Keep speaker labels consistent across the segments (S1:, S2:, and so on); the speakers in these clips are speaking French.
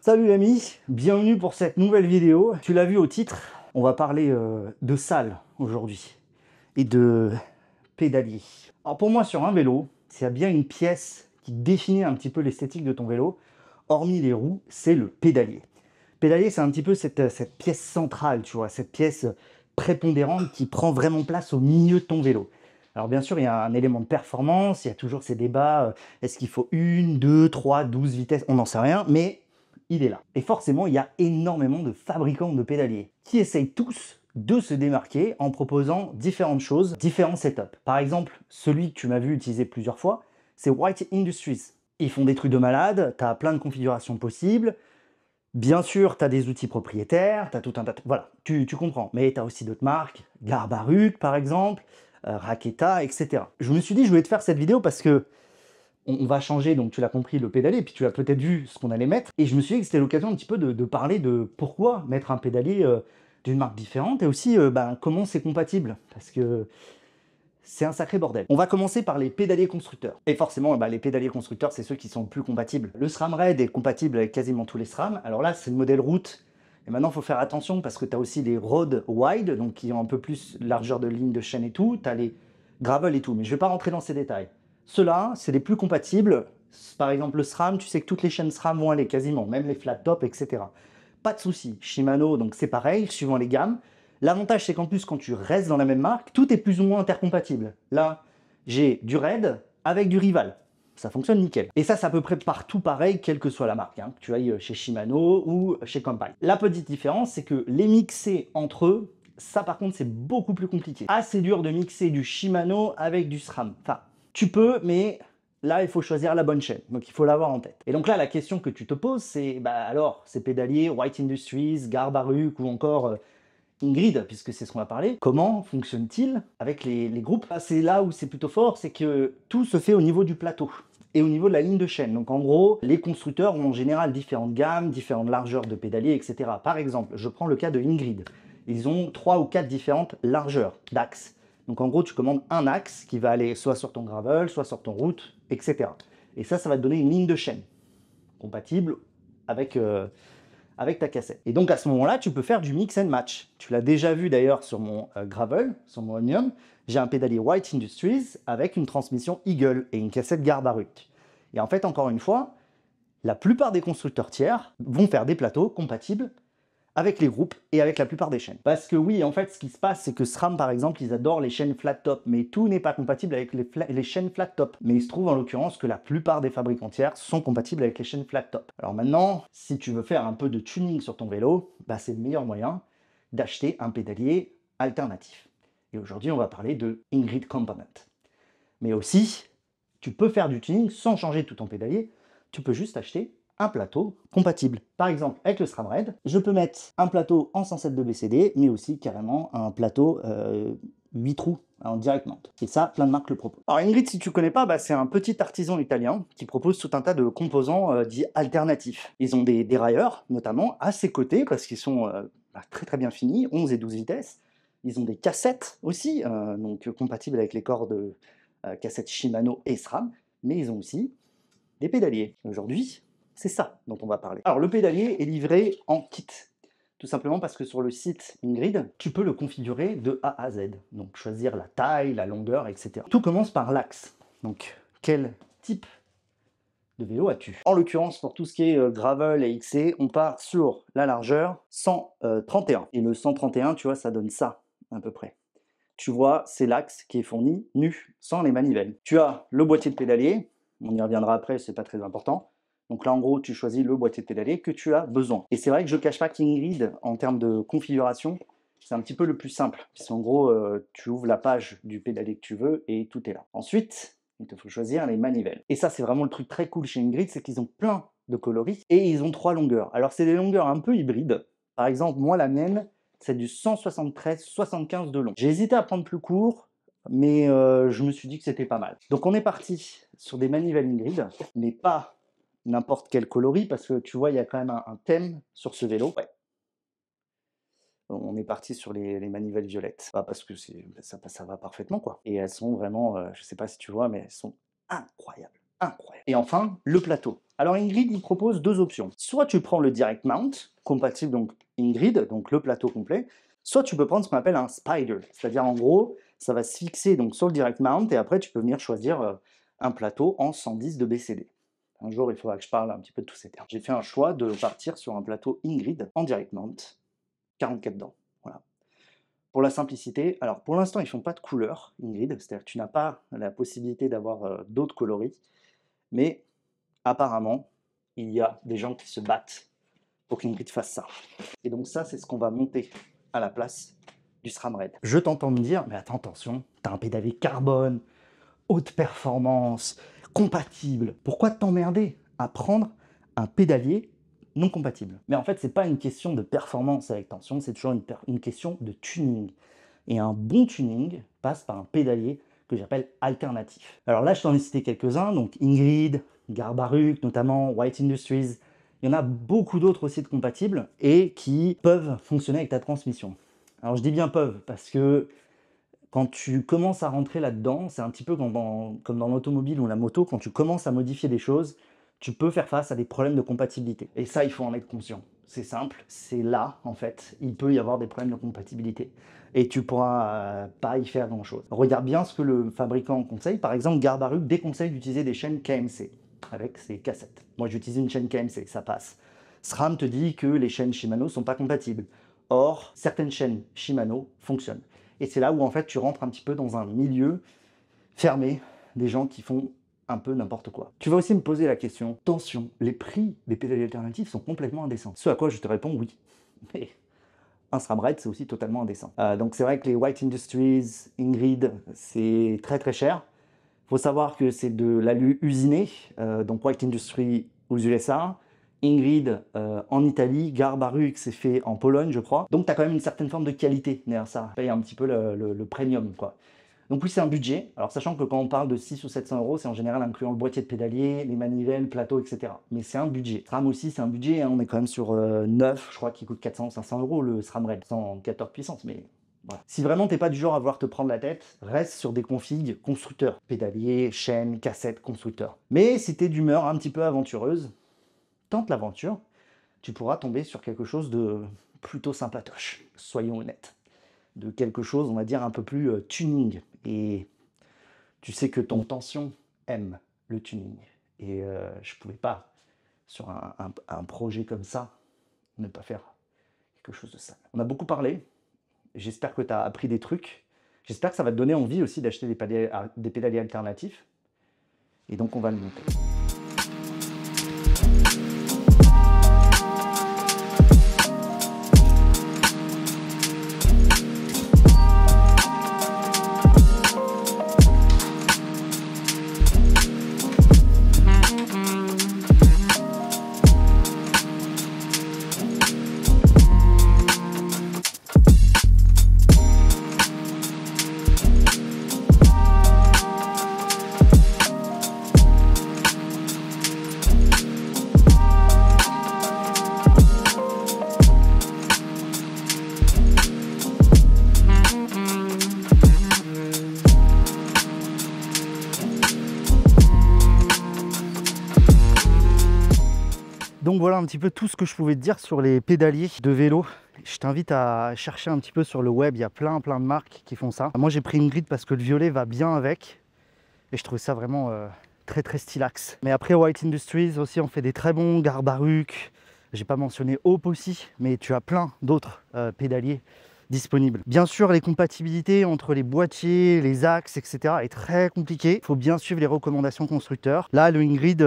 S1: Salut l'ami, bienvenue pour cette nouvelle vidéo. Tu l'as vu au titre, on va parler de salle aujourd'hui et de pédalier. Alors pour moi sur un vélo, s'il y a bien une pièce qui définit un petit peu l'esthétique de ton vélo, hormis les roues, c'est le pédalier. Pédalier, c'est un petit peu cette pièce centrale, tu vois, cette pièce prépondérante qui prend vraiment place au milieu de ton vélo. Alors bien sûr, il y a un élément de performance, il y a toujours ces débats, est-ce qu'il faut 1, 2, 3, 12 vitesses, on n'en sait rien, mais il est là. Et forcément, il y a énormément de fabricants de pédaliers qui essayent tous de se démarquer en proposant différentes choses, différents setups. Par exemple, celui que tu m'as vu utiliser plusieurs fois, c'est White Industries. Ils font des trucs de malade, tu as plein de configurations possibles. Bien sûr, tu as des outils propriétaires, tu as tout un tas de... Voilà, tu comprends. Mais tu as aussi d'autres marques, Garbaruk par exemple, Raketa, etc. Je me suis dit, je voulais te faire cette vidéo parce que on va changer, donc tu l'as compris, le pédalier, puis tu as peut-être vu ce qu'on allait mettre. Et je me suis dit que c'était l'occasion un petit peu de parler de pourquoi mettre un pédalier d'une marque différente et aussi comment c'est compatible. Parce que c'est un sacré bordel. On va commencer par les pédaliers constructeurs. Et forcément, les pédaliers constructeurs, c'est ceux qui sont le plus compatibles. Le SRAM Red est compatible avec quasiment tous les SRAM. Alors là, c'est le modèle route. Et maintenant, il faut faire attention parce que tu as aussi les road wide, donc qui ont un peu plus largeur de ligne de chaîne et tout. Tu as les gravel et tout, mais je ne vais pas rentrer dans ces détails. Ceux-là, c'est les plus compatibles. Par exemple, le SRAM, tu sais que toutes les chaînes SRAM vont aller quasiment, même les flat top, etc. Pas de souci. Shimano, donc c'est pareil, suivant les gammes. L'avantage, c'est qu'en plus, quand tu restes dans la même marque, tout est plus ou moins intercompatible. Là, j'ai du Red avec du Rival. Ça fonctionne nickel. Et ça, c'est à peu près partout pareil, quelle que soit la marque. Hein, que tu ailles chez Shimano ou chez Compay. La petite différence, c'est que les mixer entre eux, ça par contre, c'est beaucoup plus compliqué. Assez dur de mixer du Shimano avec du SRAM. Enfin, tu peux, mais là, il faut choisir la bonne chaîne. Donc, il faut l'avoir en tête. Et donc là, la question que tu te poses, c'est, alors, ces pédaliers, White Industries, Garbaruk ou encore Ingrid, puisque c'est ce qu'on va parler, comment fonctionne-t-il avec les groupes? C'est là où c'est plutôt fort, c'est que tout se fait au niveau du plateau et au niveau de la ligne de chaîne. Donc en gros, les constructeurs ont en général différentes gammes, différentes largeurs de pédaliers, etc. Par exemple, je prends le cas de Ingrid. Ils ont 3 ou 4 différentes largeurs d'axes. Donc en gros, tu commandes un axe qui va aller soit sur ton gravel, soit sur ton route, etc. Et ça va te donner une ligne de chaîne compatible avec avec ta cassette. Et donc à ce moment-là, tu peux faire du mix and match. Tu l'as déjà vu d'ailleurs sur mon gravel, sur mon Omnium. J'ai un pédalier White Industries avec une transmission Eagle et une cassette Garbaruk. Et en fait, encore une fois, la plupart des constructeurs tiers vont faire des plateaux compatibles avec les groupes et avec la plupart des chaînes. Parce que oui, en fait, ce qui se passe, c'est que SRAM, par exemple, ils adorent les chaînes flat top, mais tout n'est pas compatible avec les chaînes flat top. Mais il se trouve en l'occurrence que la plupart des fabricants tiers sont compatibles avec les chaînes flat top. Alors maintenant, si tu veux faire un peu de tuning sur ton vélo, c'est le meilleur moyen d'acheter un pédalier alternatif. Et aujourd'hui, on va parler de Ingrid Component. Mais aussi, tu peux faire du tuning sans changer tout ton pédalier, tu peux juste acheter un plateau compatible. Par exemple, avec le SRAM Red, je peux mettre un plateau en 107 de BCD, mais aussi carrément un plateau 8 trous en direct mount. Et ça, plein de marques le proposent. Alors Ingrid, si tu ne connais pas, c'est un petit artisan italien qui propose tout un tas de composants dits alternatifs. Ils ont des dérailleurs, notamment, à ses côtés, parce qu'ils sont très très bien finis, 11 et 12 vitesses. Ils ont des cassettes aussi, donc compatibles avec les cordes cassettes Shimano et SRAM, mais ils ont aussi des pédaliers. Aujourd'hui, c'est ça dont on va parler. Alors le pédalier est livré en kit, tout simplement parce que sur le site Ingrid, tu peux le configurer de A à Z, donc choisir la taille, la longueur, etc. Tout commence par l'axe. Donc quel type de vélo as-tu? En l'occurrence, pour tout ce qui est gravel et XC, on part sur la largeur 131. Et le 131, tu vois, ça donne ça à peu près. Tu vois, c'est l'axe qui est fourni nu, sans les manivelles. Tu as le boîtier de pédalier, on y reviendra après, c'est pas très important. Donc là, en gros, tu choisis le boîtier de pédalier que tu as besoin. Et c'est vrai que je ne cache pas qu'Ingrid, en termes de configuration, c'est un petit peu le plus simple. Puisqu'en gros, tu ouvres la page du pédalier que tu veux et tout est là. Ensuite, il te faut choisir les manivelles. Et ça, c'est vraiment le truc très cool chez Ingrid, c'est qu'ils ont plein de coloris et ils ont 3 longueurs. Alors, c'est des longueurs un peu hybrides. Par exemple, moi, la mienne, c'est du 173-75 de long. J'ai hésité à prendre plus court, mais je me suis dit que c'était pas mal. Donc on est parti sur des manivelles Ingrid, mais pas n'importe quel coloris, parce que tu vois, il y a quand même un thème sur ce vélo. Ouais. On est parti sur les manivelles violettes, parce que ça va parfaitement, quoi. Et elles sont vraiment, je sais pas si tu vois, mais elles sont incroyables. incroyable. Et enfin, le plateau. Alors Ingrid, il propose deux options. Soit tu prends le direct mount, compatible donc Ingrid, donc le plateau complet, soit tu peux prendre ce qu'on appelle un spider, c'est-à-dire en gros, ça va se fixer donc sur le direct mount et après tu peux venir choisir un plateau en 110 de BCD. Un jour, il faudra que je parle un petit peu de tous ces termes. J'ai fait un choix de partir sur un plateau Ingrid en direct mount, 44 dents. Voilà. Pour la simplicité, alors pour l'instant, ils ne font pas de couleur Ingrid, c'est-à-dire que tu n'as pas la possibilité d'avoir d'autres coloris, mais apparemment, il y a des gens qui se battent pour qu'Ingrid fasse ça. Et donc ça, c'est ce qu'on va monter à la place du SRAM Red. Je t'entends me dire, mais attends, attention, t'as un pédalier carbone, haute performance, compatible. Pourquoi t'emmerder à prendre un pédalier non compatible? Mais en fait, c'est pas une question de performance avec tension, c'est toujours une question de tuning. Et un bon tuning passe par un pédalier que j'appelle alternatif. Alors là, je t'en ai cité quelques-uns, donc Ingrid, Garbaruk, notamment White Industries. Il y en a beaucoup d'autres aussi de compatibles et qui peuvent fonctionner avec ta transmission. Alors je dis bien peuvent parce que quand tu commences à rentrer là-dedans, c'est un petit peu comme dans l'automobile ou la moto, quand tu commences à modifier des choses, tu peux faire face à des problèmes de compatibilité. Et ça, il faut en être conscient. C'est simple, c'est là, en fait, il peut y avoir des problèmes de compatibilité. Et tu pourras pas y faire grand-chose. Regarde bien ce que le fabricant conseille. Par exemple, Garbaruk déconseille d'utiliser des chaînes KMC avec ses cassettes. Moi, j'utilise une chaîne KMC, ça passe. SRAM te dit que les chaînes Shimano ne sont pas compatibles. Or, certaines chaînes Shimano fonctionnent. Et c'est là où en fait tu rentres un petit peu dans un milieu fermé des gens qui font un peu n'importe quoi. Tu vas aussi me poser la question, attention, les prix des pédaliers alternatifs sont complètement indécents. Ce à quoi je te réponds oui. Mais un SRAM Red, c'est aussi totalement indécent. Donc c'est vrai que les White Industries, Ingrid, c'est très très cher. Il faut savoir que c'est de l'alu usiné, donc White Industries aux USA, Ingrid en Italie, Garbaruk c'est fait en Pologne je crois. Donc tu as quand même une certaine forme de qualité derrière ça, paye un petit peu le premium quoi. Donc oui c'est un budget, alors sachant que quand on parle de 600 ou 700 euros, c'est en général incluant le boîtier de pédalier, les manivelles, plateau, etc. Mais c'est un budget. SRAM aussi c'est un budget, hein. On est quand même sur 9, je crois qu'il coûte 400 ou 500 euros le SRAM Red, 114 puissance, mais voilà. Si vraiment t'es pas du genre à vouloir te prendre la tête, reste sur des configs constructeurs, pédalier, chaîne, cassette, constructeur. Mais si t'es d'humeur un petit peu aventureuse, tente l'aventure, tu pourras tomber sur quelque chose de plutôt sympatoche, soyons honnêtes. De quelque chose, on va dire, un peu plus tuning. Et tu sais que ton tension aime le tuning. Et je pouvais pas, sur un projet comme ça, ne pas faire quelque chose de ça. On a beaucoup parlé, j'espère que tu as appris des trucs, j'espère que ça va te donner envie aussi d'acheter des pédaliers alternatifs. Et donc on va le monter. Donc voilà un petit peu tout ce que je pouvais te dire sur les pédaliers de vélo. Je t'invite à chercher un petit peu sur le web, il y a plein de marques qui font ça. Moi j'ai pris Ingrid parce que le violet va bien avec et je trouvais ça vraiment très stylax. Mais après White Industries aussi on fait des très bons, Garbaruk, j'ai pas mentionné Hope aussi, mais tu as plein d'autres pédaliers disponibles. Bien sûr, les compatibilités entre les boîtiers, les axes, etc. est très compliqué. Il faut bien suivre les recommandations constructeurs. Là, le Ingrid,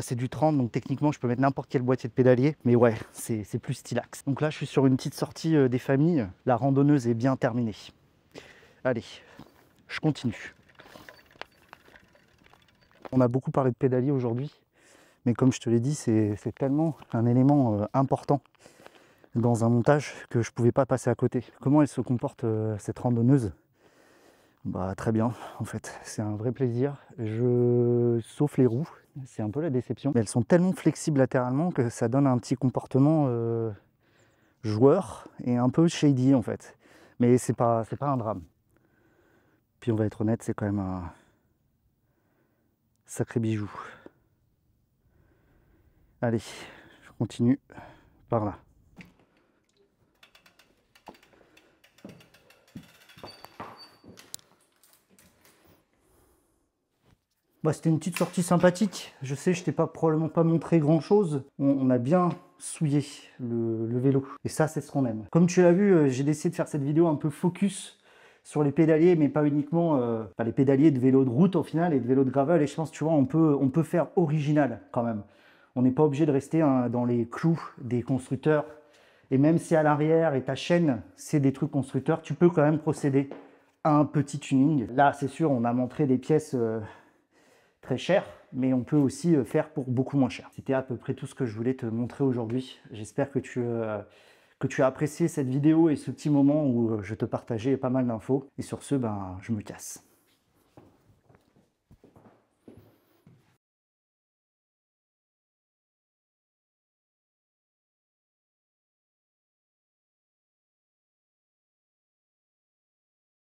S1: c'est du 30, donc techniquement, je peux mettre n'importe quel boîtier de pédalier. Mais ouais, c'est plus stylax. Donc là, je suis sur une petite sortie des familles. La randonneuse est bien terminée. Allez, je continue. On a beaucoup parlé de pédalier aujourd'hui. Mais comme je te l'ai dit, c'est tellement un élément important dans un montage que je pouvais pas passer à côté. Comment elle se comporte cette randonneuse? Bah très bien en fait, c'est un vrai plaisir. Sauf les roues, c'est un peu la déception. Mais elles sont tellement flexibles latéralement que ça donne un petit comportement joueur et un peu shady en fait. Mais c'est pas un drame. Puis on va être honnête, c'est quand même un sacré bijou. Allez, je continue par là. Bah, c'était une petite sortie sympathique. Je sais, je t'ai probablement pas montré grand chose. On a bien souillé le vélo. Et ça, c'est ce qu'on aime. Comme tu l'as vu, j'ai décidé de faire cette vidéo un peu focus sur les pédaliers, mais pas uniquement enfin, les pédaliers de vélo de route au final et de vélo de gravel. Et je pense, tu vois, on peut faire original quand même. On n'est pas obligé de rester dans les clous des constructeurs. Et même si à l'arrière et ta chaîne, c'est des trucs constructeurs, tu peux quand même procéder à un petit tuning. Là, c'est sûr, on a montré des pièces très chères, mais on peut aussi faire pour beaucoup moins cher. C'était à peu près tout ce que je voulais te montrer aujourd'hui. J'espère que tu as apprécié cette vidéo et ce petit moment où je te partageais pas mal d'infos. Et sur ce, ben, je me casse.